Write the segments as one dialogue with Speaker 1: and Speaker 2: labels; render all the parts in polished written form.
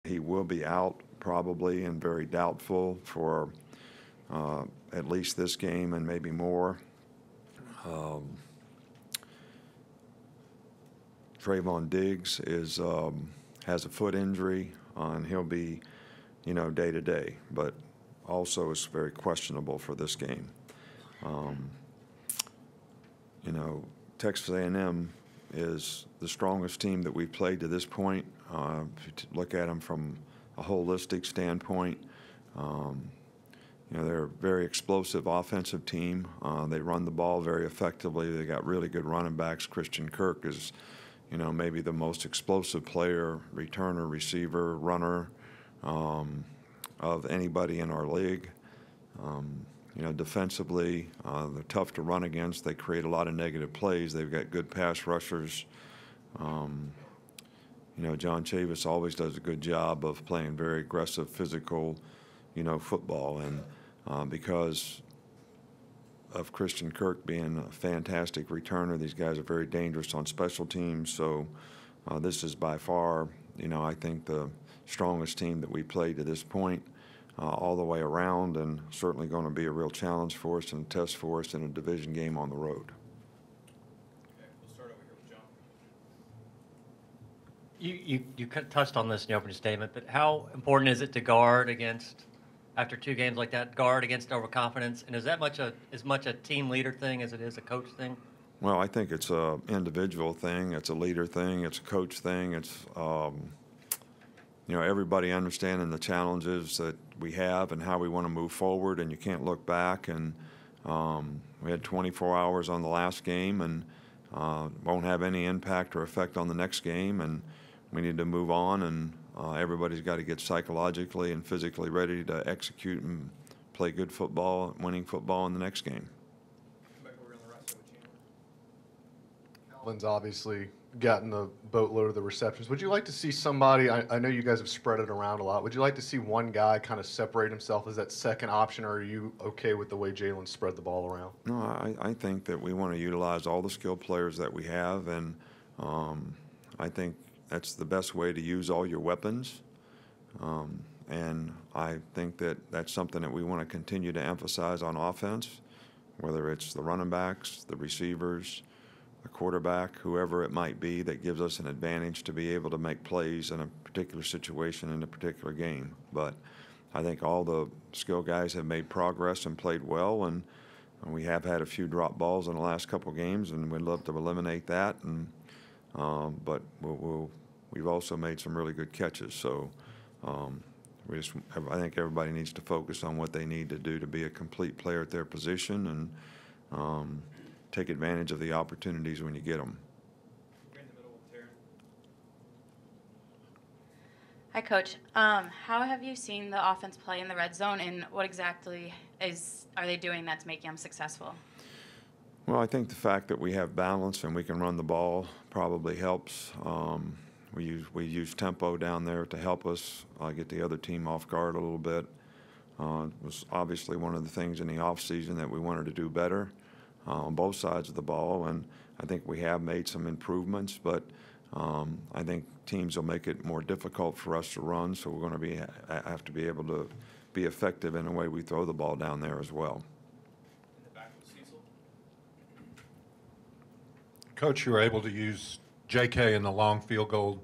Speaker 1: He will be out probably and very doubtful for at least this game and maybe more. Trayvon Diggs has a foot injury, and he'll be, day to day, but also is very questionable for this game. Texas A&M is the strongest team that we've played to this point. If you look at them from a holistic standpoint, they're a very explosive offensive team. They run the ball very effectively. They got really good running backs. Christian Kirk is, maybe the most explosive player, returner, receiver, runner of anybody in our league. Defensively, they're tough to run against. They create a lot of negative plays. They've got good pass rushers. John Chavis always does a good job of playing very aggressive, physical, football. And because of Christian Kirk being a fantastic returner, these guys are very dangerous on special teams. So this is by far, I think the strongest team that we played to this point. All the way around, and certainly going to be a real challenge for us and a test for us in a division game on the road.
Speaker 2: Okay, we'll start over here with John.
Speaker 3: You touched on this in the opening statement, but how important is it to guard against, after 2 games like that, guard against overconfidence? And is that as much a team leader thing as it is a coach thing?
Speaker 1: Well, I think it's an individual thing. It's a leader thing. It's a coach thing. It's everybody understanding the challenges that we have and how we want to move forward, and you can't look back. And we had 24 hours on the last game, and won't have any impact or effect on the next game, and we need to move on, and everybody's got to get psychologically and physically ready to execute and play good football, winning football in the next game.
Speaker 2: Come back over on the right side with Chandler.
Speaker 4: Calvin's obviously gotten a boatload of the receptions. Would you like to see somebody, I know you guys have spread it around a lot, would you like to see one guy kind of separate himself as that second option, or are you okay with the way Jalen spread the ball around?
Speaker 1: No, I think that we want to utilize all the skilled players that we have, and I think that's the best way to use all your weapons. And I think that that's something that we want to continue to emphasize on offense, whether it's the running backs, the receivers, the quarterback, whoever it might be, that gives us an advantage to be able to make plays in a particular situation in a particular game. But I think all the skill guys have made progress and played well, and we have had a few drop balls in the last couple of games, and we'd love to eliminate that. And but we've also made some really good catches. So I think everybody needs to focus on what they need to do to be a complete player at their position, and take advantage of the opportunities when you get them.
Speaker 2: We're in the middle with Taryn.
Speaker 5: Hi, Coach. How have you seen the offense play in the red zone, and what exactly are they doing that's making them successful?
Speaker 1: Well, I think the fact that we have balance and we can run the ball probably helps. We use tempo down there to help us get the other team off guard a little bit. It was obviously one of the things in the offseason that we wanted to do better on both sides of the ball, and I think we have made some improvements, but I think teams will make it more difficult for us to run, so we're going to have to be able to be effective in the way we throw the ball down there as well.
Speaker 2: In the back with Cecil.
Speaker 6: Coach, you were able to use J.K. in the long field goal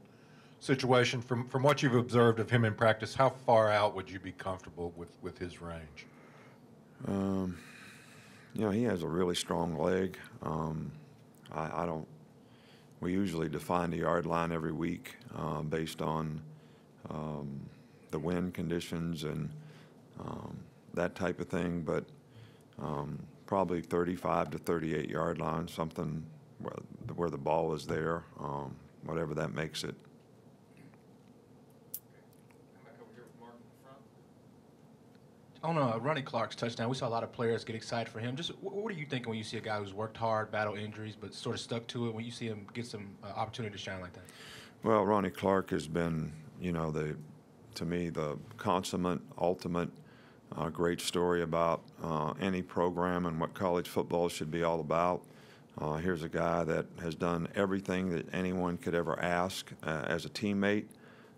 Speaker 6: situation. From what you've observed of him in practice, how far out would you be comfortable with his range?
Speaker 1: He has a really strong leg. I don't. We usually define the yard line every week based on the wind conditions and that type of thing, but probably 35 to 38 yard line, something where the ball is there, whatever that makes it.
Speaker 2: Come back over here with Mark in the front.
Speaker 7: On Ronnie Clark's touchdown, we saw a lot of players get excited for him. Just what are you thinking when you see a guy who's worked hard, battled injuries, but sort of stuck to it, when you see him get some opportunity to shine like that?
Speaker 1: Well, Ronnie Clark has been, to me, the consummate, ultimate, great story about any program and what college football should be all about. Here's a guy that has done everything that anyone could ever ask as a teammate.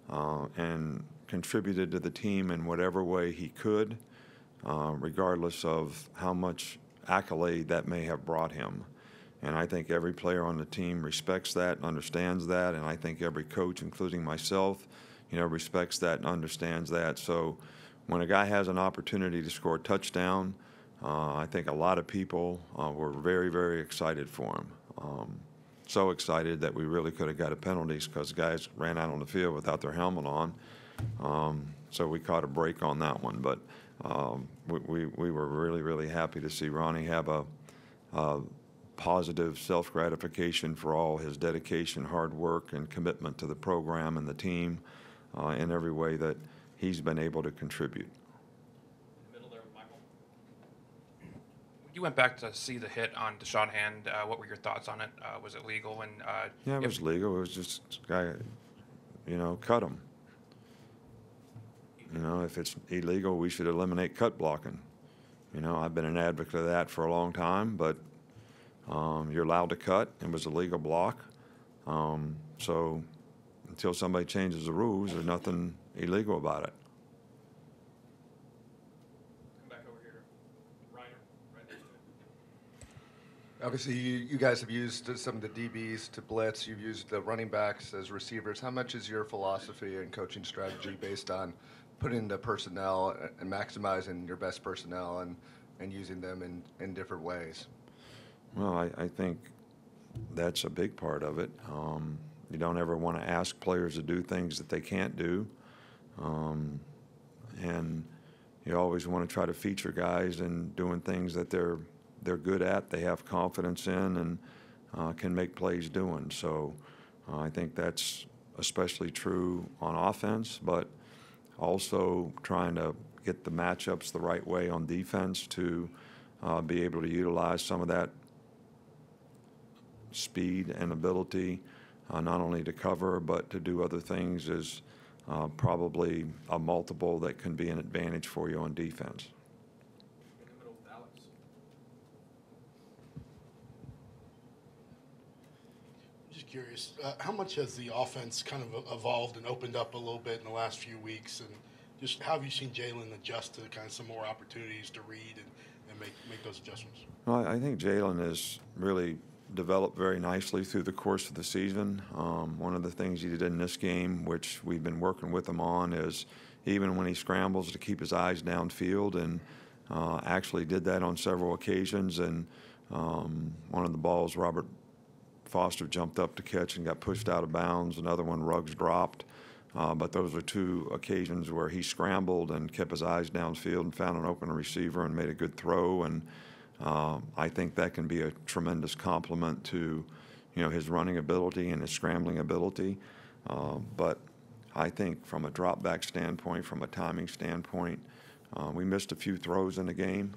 Speaker 1: and contributed to the team in whatever way he could, regardless of how much accolade that may have brought him. And I think every player on the team respects that and understands that, and I think every coach, including myself, respects that and understands that. So when a guy has an opportunity to score a touchdown, I think a lot of people were very, very excited for him. So excited that we really could have got a penalties because guys ran out on the field without their helmet on. So we caught a break on that one. But we were really, really happy to see Ronnie have a positive self-gratification for all his dedication, hard work, and commitment to the program and the team in every way that he's been able to contribute.
Speaker 2: Middle there with Michael.
Speaker 8: You went back to see the hit on Deshaun Hand. What were your thoughts on it? Was it legal? And
Speaker 1: Yeah, it was legal. It was just guy, cut him. If it's illegal, we should eliminate cut blocking. I've been an advocate of that for a long time, but you're allowed to cut. It was a legal block. So until somebody changes the rules, there's nothing illegal about it.
Speaker 2: Come back over here to Reiner, right next to him.
Speaker 4: Obviously, you guys have used some of the DBs to blitz. You've used the running backs as receivers. How much is your philosophy and coaching strategy based on putting the personnel and maximizing your best personnel and using them in different ways?
Speaker 1: Well, I think that's a big part of it. You don't ever want to ask players to do things that they can't do. And you always want to try to feature guys in doing things that they're good at, they have confidence in, and can make plays doing. So I think that's especially true on offense, but also trying to get the matchups the right way on defense to be able to utilize some of that speed and ability, not only to cover but to do other things, is probably a multiple that can be an advantage for you on defense.
Speaker 2: In the middle with Alex.
Speaker 9: Just curious, how much has the offense kind of evolved and opened up a little bit in the last few weeks? And just how have you seen Jalen adjust to kind of some more opportunities to read and make those adjustments?
Speaker 1: Well, I think Jalen has really developed very nicely through the course of the season. One of the things he did in this game, which we've been working with him on, is even when he scrambles to keep his eyes downfield, and actually did that on several occasions. And one of the balls, Robert Foster jumped up to catch and got pushed out of bounds. Another one, Ruggs dropped. But those are two occasions where he scrambled and kept his eyes downfield and found an open receiver and made a good throw. And I think that can be a tremendous compliment to, his running ability and his scrambling ability. But I think from a drop back standpoint, from a timing standpoint, we missed a few throws in the game.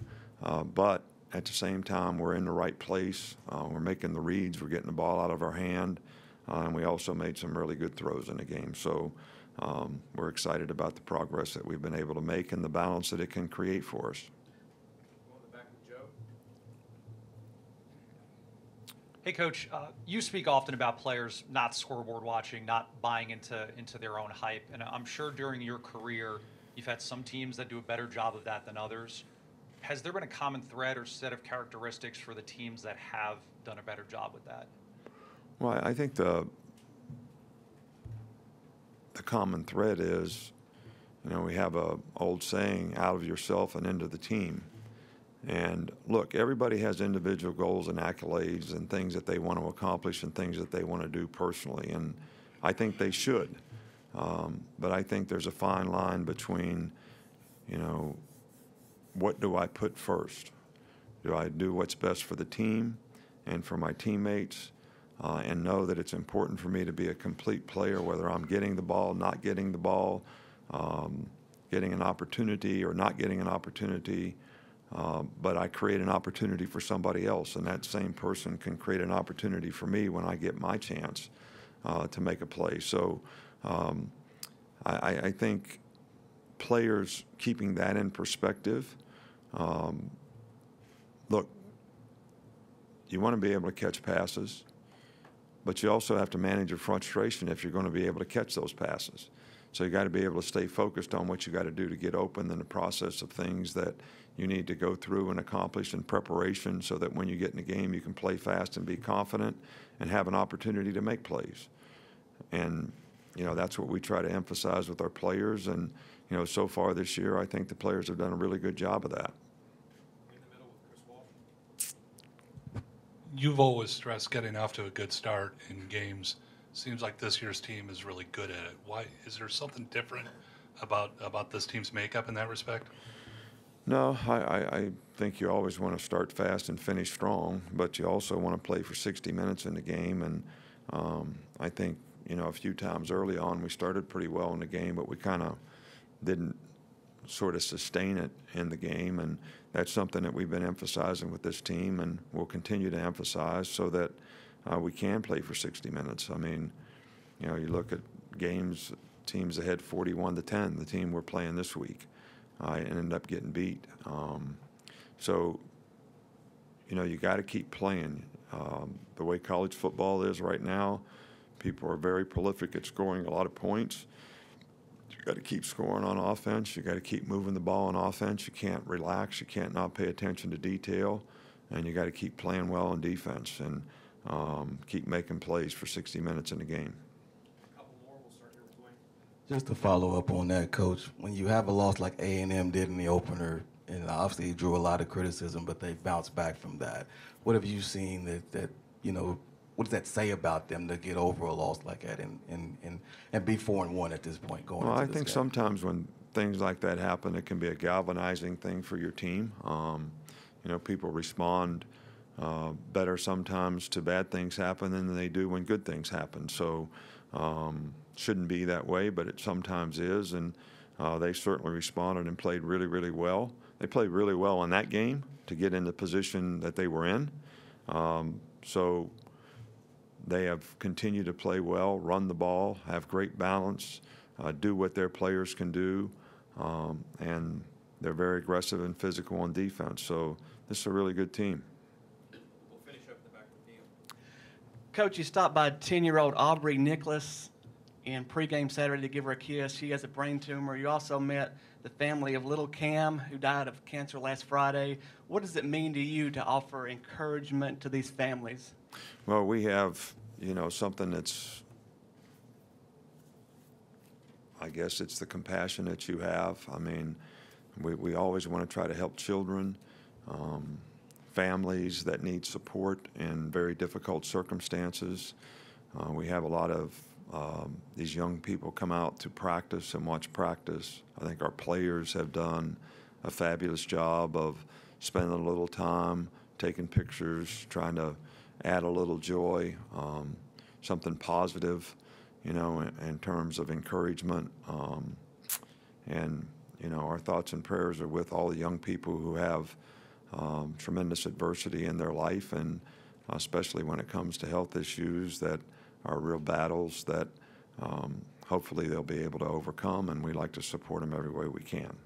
Speaker 1: But at the same time, we're in the right place. We're making the reads. We're getting the ball out of our hand. And we also made some really good throws in the game. So we're excited about the progress that we've been able to make and the balance that it can create for us.
Speaker 2: Go in the back with Joe.
Speaker 10: Hey, Coach, you speak often about players not scoreboard watching, not buying into their own hype. And I'm sure during your career, you've had some teams that do a better job of that than others. Has there been a common thread or set of characteristics for the teams that have done a better job with that?
Speaker 1: Well, I think the common thread is, we have a old saying, out of yourself and into the team. And look, everybody has individual goals and accolades and things that they want to accomplish and things that they want to do personally. And I think they should. But I think there's a fine line between, what do I put first? Do I do what's best for the team and for my teammates, and know that it's important for me to be a complete player, whether I'm getting the ball, not getting the ball, getting an opportunity or not getting an opportunity, but I create an opportunity for somebody else, and that same person can create an opportunity for me when I get my chance to make a play. So I think players keeping that in perspective, look, you want to be able to catch passes, but you also have to manage your frustration if you're going to be able to catch those passes. So you got to be able to stay focused on what you got to do to get open in the process of things that you need to go through and accomplish in preparation so that when you get in the game, you can play fast and be confident and have an opportunity to make plays. And, you know, that's what we try to emphasize with our players. And, you know, so far this year, I think the players have done a really good job of that.
Speaker 2: In the middle with Chris Walsh.
Speaker 11: You've always stressed getting off to a good start in games. Seems like this year's team is really good at it. Why is there something different about this team's makeup in that respect?
Speaker 1: No, I think you always want to start fast and finish strong, but you also want to play for 60 minutes in the game. And I think, you know, a few times early on we started pretty well in the game, but we kind of didn't sort of sustain it in the game. And that's something that we've been emphasizing with this team and we'll continue to emphasize so that we can play for 60 minutes. I mean, you know, you look at games, teams ahead 41-10, the team we're playing this week, and ended up getting beat. So, you know, you got to keep playing. The way college football is right now, people are very prolific at scoring a lot of points. You got to keep scoring on offense. You got to keep moving the ball on offense. You can't relax. You can't not pay attention to detail. And you got to keep playing well on defense and keep making plays for 60 minutes in the game.
Speaker 2: A couple more. We'll start here with Dwayne.
Speaker 12: Just to follow up on that, Coach, when you have a loss like A&M did in the opener, and obviously it drew a lot of criticism, but they bounced back from that. What have you seen that you know, what does that say about them to get over a loss like that and be 4-1 at this point going
Speaker 1: Well,
Speaker 12: into
Speaker 1: I
Speaker 12: this
Speaker 1: think
Speaker 12: game?
Speaker 1: sometimes when things like that happen, it can be a galvanizing thing for your team. You know, people respond better sometimes to bad things happen than they do when good things happen. So shouldn't be that way, but it sometimes is. And they certainly responded and played really, really well. They played really well in that game to get in the position that they were in. So they have continued to play well, run the ball, have great balance, do what their players can do, and they're very aggressive and physical on defense. So this is a really good team.
Speaker 2: We'll finish up in the back with Neil.
Speaker 13: Coach, you stopped by 10-year-old Aubrey Nicholas in pregame Saturday to give her a kiss. She has a brain tumor. You also met the family of little Cam, who died of cancer last Friday. What does it mean to you to offer encouragement to these families?
Speaker 1: Well, we have, you know, something that's, I guess it's the compassion that you have. I mean, we always want to try to help children, families that need support in very difficult circumstances. We have a lot of these young people come out to practice and watch practice. I think our players have done a fabulous job of spending a little time, taking pictures, trying to add a little joy, something positive, you know, in terms of encouragement. And, you know, our thoughts and prayers are with all the young people who have tremendous adversity in their life, and especially when it comes to health issues that are real battles that hopefully they'll be able to overcome, and we like to support them every way we can.